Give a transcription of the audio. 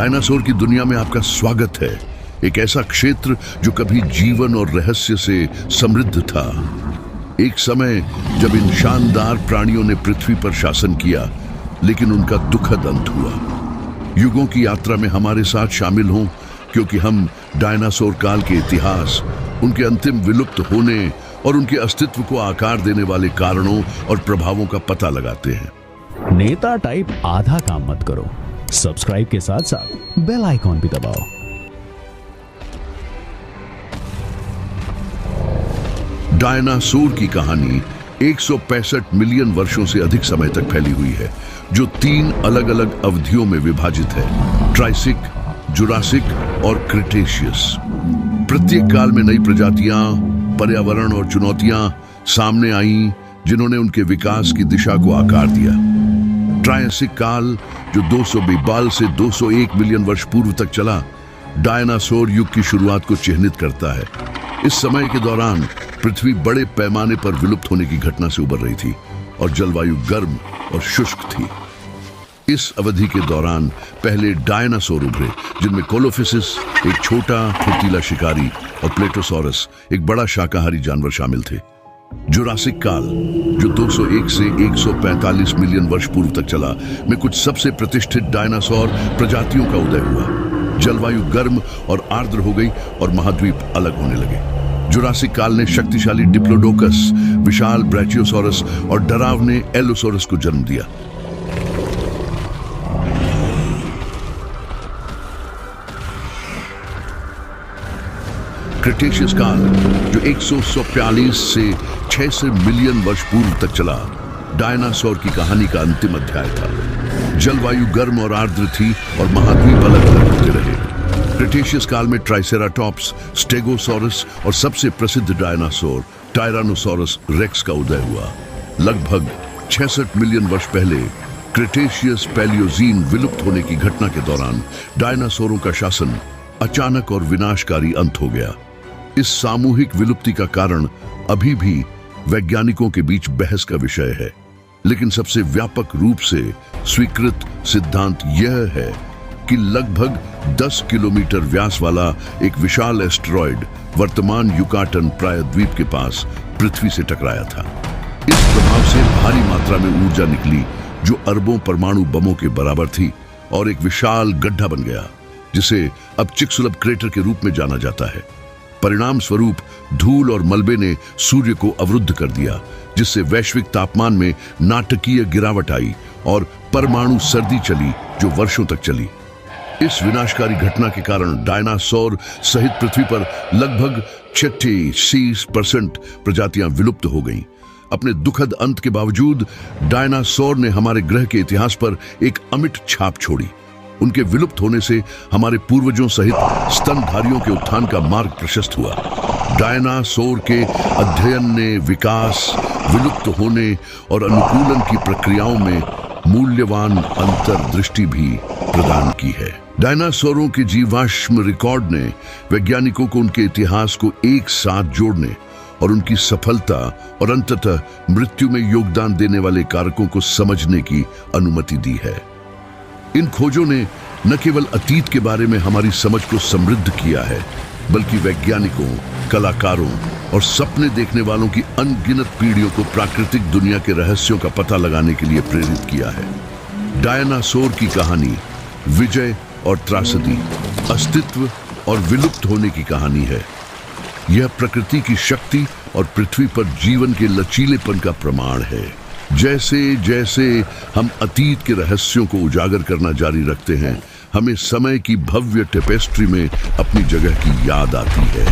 Dinosaur की दुनिया में आपका स्वागत है। एक ऐसा क्षेत्र जो कभी जीवन और रहस्य से समृद्ध था। एक समय जब इन शानदार प्राणियों ने पृथ्वी पर शासन किया, लेकिन उनका दुखद अंत हुआ। युगों की यात्रा में हमारे साथ शामिल हों, क्योंकि हम डायनासोर काल के इतिहास, उनके अंतिम विलुप्त होने और उनके अस्तित्व को आकार देने वाले कारणों और प्रभावों का पता लगाते हैं। नेता टाइप आधा काम मत करो, सब्सक्राइब के साथ साथ बेल आइकॉन भी दबाओ। डायनासोर की कहानी 165 मिलियन वर्षों से अधिक समय तक फैली हुई है, जो 3 अलग अलग अवधियों में विभाजित है: ट्राइसिक, जुरासिक और क्रिटेशियस। प्रत्येक काल में नई प्रजातियां, पर्यावरण और चुनौतियां सामने आईं, जिन्होंने उनके विकास की दिशा को आकार दिया। ट्रायसिक काल, जो 242 से 201 मिलियन वर्ष पूर्व तक चला, डायनासोर युग की शुरुआत को चिह्नित करता है। इस समय के दौरान पृथ्वी बड़े पैमाने पर विलुप्त होने की घटना से उबर रही थी और जलवायु गर्म और शुष्क थी। इस अवधि के दौरान पहले डायनासोर उभरे, जिनमें कोलोफिसिस, एक छोटा फुर्तीला शिकारी, और प्लेटोसॉरस, एक बड़ा शाकाहारी जानवर शामिल थे। जुरासिक काल, जो 201 से 145 मिलियन वर्ष पूर्व तक चला, में कुछ सबसे प्रतिष्ठित डायनासोर प्रजातियों का उदय हुआ। जलवायु गर्म और आर्द्र हो गई और महाद्वीप अलग होने लगे। जुरासिक काल ने शक्तिशाली डिप्लोडोकस, विशाल ब्रैचियोसॉरस और डरावने एलोसोरस को जन्म दिया। क्रिटेशियस काल, जो 145 से 600 मिलियन वर्ष पूर्व तक चला, डायनासोर की कहानी का अंतिम अध्याय था। जलवायु गर्म और आर्द्र थी और महाद्वीप अलग अलग होते रहे। क्रिटेशियस काल में ट्राइसेराटॉप्स, स्टेगोसॉरस और सबसे प्रसिद्ध डायनासोर टायरानोसॉरस रेक्स का उदय हुआ। लगभग 66 मिलियन वर्ष पहले क्रिटेशियस पैलियोजीन विलुप्त होने की घटना के दौरान डायनासोरों का शासन अचानक और विनाशकारी अंत हो गया। इस सामूहिक विलुप्ति का कारण अभी भी वैज्ञानिकों के बीच बहस का विषय है, लेकिन सबसे व्यापक रूप से स्वीकृत सिद्धांत यह है कि लगभग 10 किलोमीटर व्यास वाला एक विशाल एस्टेरॉयड वर्तमान युकाटन प्रायद्वीप के पास पृथ्वी से टकराया था। इस प्रभाव से भारी मात्रा में ऊर्जा निकली, जो अरबों परमाणु बमों के बराबर थी, और एक विशाल गड्ढा बन गया, जिसे अब चिकसुलभ क्रेटर के रूप में जाना जाता है। परिणाम स्वरूप धूल और मलबे ने सूर्य को अवरुद्ध कर दिया, जिससे वैश्विक तापमान में नाटकीय गिरावट आई और परमाणु सर्दी चली, जो वर्षों तक चली। इस विनाशकारी घटना के कारण डायनासोर सहित पृथ्वी पर लगभग 86% प्रजातियां विलुप्त हो गईं। अपने दुखद अंत के बावजूद डायनासोर ने हमारे ग्रह के इतिहास पर एक अमिट छाप छोड़ी। उनके विलुप्त होने से हमारे पूर्वजों सहित स्तनधारियों के उत्थान का मार्ग प्रशस्त हुआ। डायनासोर के अध्ययन ने विकास, विलुप्त होने और अनुकूलन की प्रक्रियाओं में मूल्यवान अंतर्दृष्टि भी प्रदान की है। डायनासोरों के जीवाश्म रिकॉर्ड ने वैज्ञानिकों को उनके इतिहास को एक साथ जोड़ने और उनकी सफलता और अंततः मृत्यु में योगदान देने वाले कारकों को समझने की अनुमति दी है। इन खोजों ने न केवल अतीत के बारे में हमारी समझ को समृद्ध किया है, बल्कि वैज्ञानिकों, कलाकारों और सपने देखने वालों की अनगिनत पीढ़ियों को प्राकृतिक दुनिया के रहस्यों का पता लगाने के लिए प्रेरित किया है। डायनासोर की कहानी विजय और त्रासदी, अस्तित्व और विलुप्त होने की कहानी है। यह प्रकृति की शक्ति और पृथ्वी पर जीवन के लचीलेपन का प्रमाण है। जैसे जैसे हम अतीत के रहस्यों को उजागर करना जारी रखते हैं, हमें समय की भव्य टेपेस्ट्री में अपनी जगह की याद आती है।